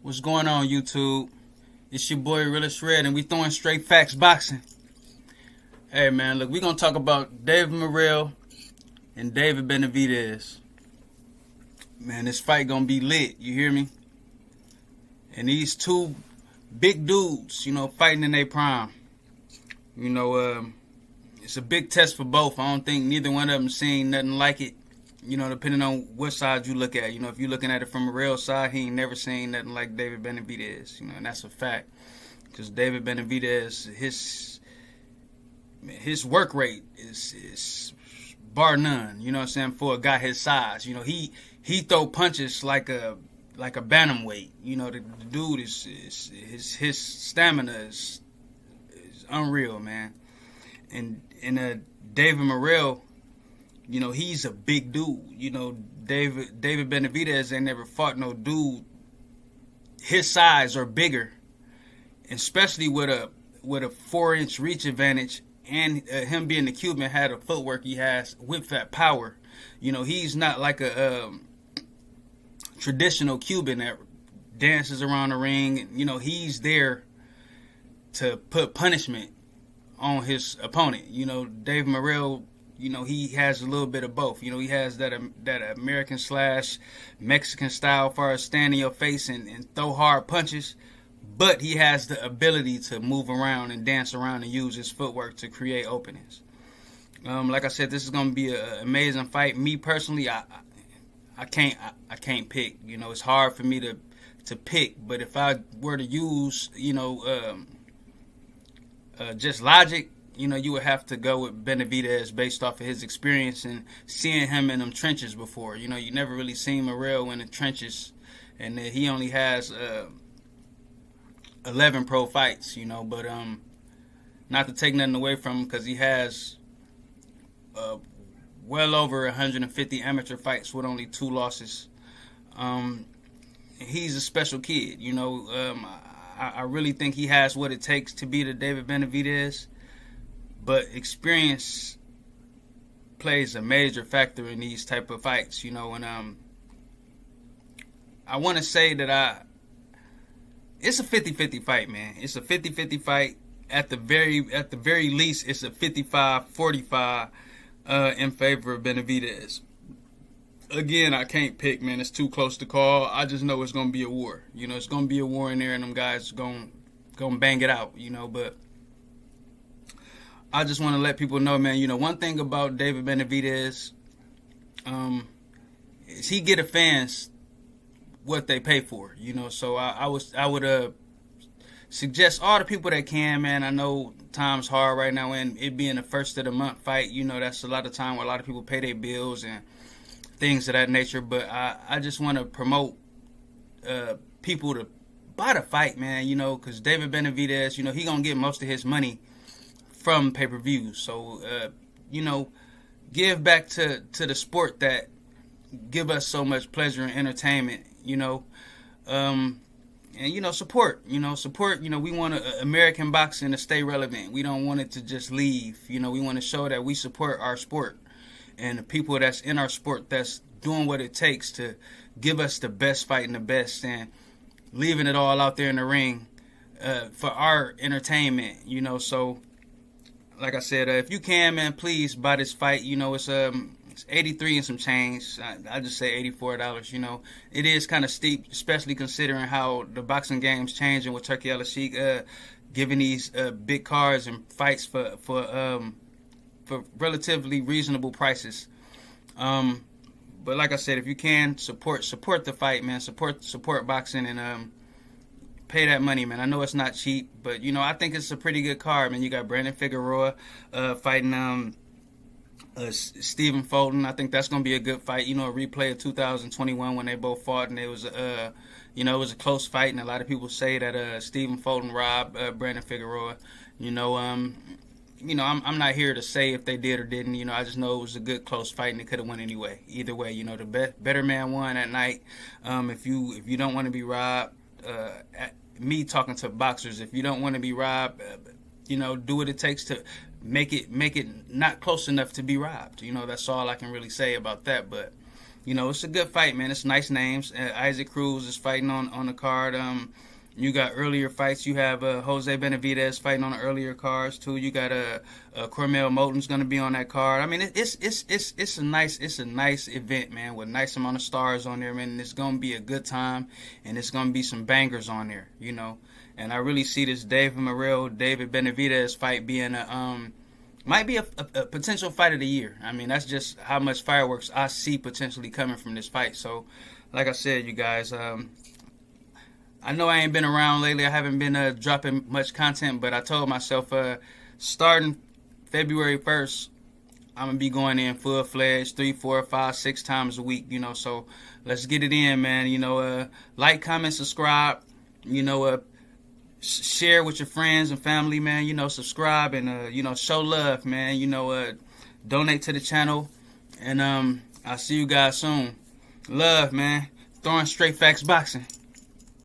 What's going on, YouTube? It's your boy Realist Red, and we throwing straight facts boxing. Hey, man, look, we gonna talk about David Morrell and David Benavidez. Man, this fight gonna be lit. You hear me? And these two big dudes, fighting in their prime. It's a big test for both. I don't think neither one of them seen nothing like it. Depending on what side you look at. If you're looking at it from a real side, he ain't never seen nothing like David Benavidez. And that's a fact. Because David Benavidez, his work rate is bar none. You know what I'm saying? For a guy his size, he throw punches like a bantamweight. The dude is his stamina is unreal, man. And David Morrell, he's a big dude. David Benavidez ain't never fought no dude his size or bigger, especially with a 4-inch reach advantage, and him being the Cuban had a footwork he has with that power. He's not like a traditional Cuban that dances around the ring. He's there to put punishment on his opponent. Dave Morrell, he has a little bit of both. He has that American / Mexican style, as far as stand in your face and throw hard punches, but he has the ability to move around and dance around and use his footwork to create openings. Like I said, this is gonna be an amazing fight. Me personally, I can't pick. It's hard for me to pick, but if I were to use, just logic, you would have to go with Benavidez based off of his experience and seeing him in them trenches before. You never really seen Morrell in the trenches, and he only has 11 pro fights. But not to take nothing away from him, because he has well over 150 amateur fights with only 2 losses. He's a special kid. I really think he has what it takes to be the David Benavidez, but experience plays a major factor in these type of fights. And I want to say that it's a 50-50 fight, man. It's a 50-50 fight. At the very least, it's a 55-45 in favor of Benavidez. Again, I can't pick, man. It's too close to call. I just know it's gonna be a war. It's gonna be a war in there, and them guys gonna bang it out. But I just want to let people know, man. One thing about David Benavidez, is he get the fans what they pay for. So I would suggest all the people that can, man. I know time's hard right now, and it being the first of the month fight, that's a lot of time where a lot of people pay their bills and things of that nature. But I just want to promote people to buy the fight, man. Because David Benavidez, he gonna get most of his money from pay-per-views. So give back to the sport that give us so much pleasure and entertainment. And support. We want American boxing to stay relevant. We don't want it to just leave. We want to show that we support our sport and the people that's in our sport that's doing what it takes to give us the best fight and the best, and leaving it all out there in the ring for our entertainment. So like I said, if you can, man, please buy this fight. It's 83 and some change. I just say $84. It is kind of steep, especially considering how the boxing game's changing with Turkey Al Sheikh giving these big cards and fights for relatively reasonable prices. But like I said, if you can support the fight, man. Support boxing and pay that money, man. I know it's not cheap, but I think it's a pretty good card, man. You got Brandon Figueroa fighting Stephen Fulton. I think that's gonna be a good fight. A replay of 2021 when they both fought, and it was it was a close fight, and a lot of people say that Stephen Fulton robbed Brandon Figueroa. I'm not here to say if they did or didn't. I just know it was a good close fight, and it could have won anyway. Either way, the better man won that night. If you don't want to be robbed, me talking to boxers, if you don't want to be robbed, do what it takes to make it not close enough to be robbed. That's all I can really say about that. But you know, it's a good fight, man. It's nice names. Isaac Cruz is fighting on the card. You got earlier fights. You have Jose Benavidez fighting on the earlier cards too. You got Cormel Moten's going to be on that card. I mean, it's a nice event, man, with a nice amount of stars on there, man. And it's going to be a good time, and it's going to be some bangers on there, you know. And I really see this Morrell David Benavidez fight being might be a potential fight of the year. I mean, that's just how much fireworks I see potentially coming from this fight. So, like I said, you guys. I know I ain't been around lately. I haven't been dropping much content, but I told myself starting February 1st, I'm going to be going in full-fledged 3, 4, 5, 6 times a week, you know. So let's get it in, man. You know, like, comment, subscribe, you know, share with your friends and family, man. You know, subscribe and, you know, show love, man. You know, donate to the channel. And I'll see you guys soon. Love, man. Throwing Straight Facts Boxing.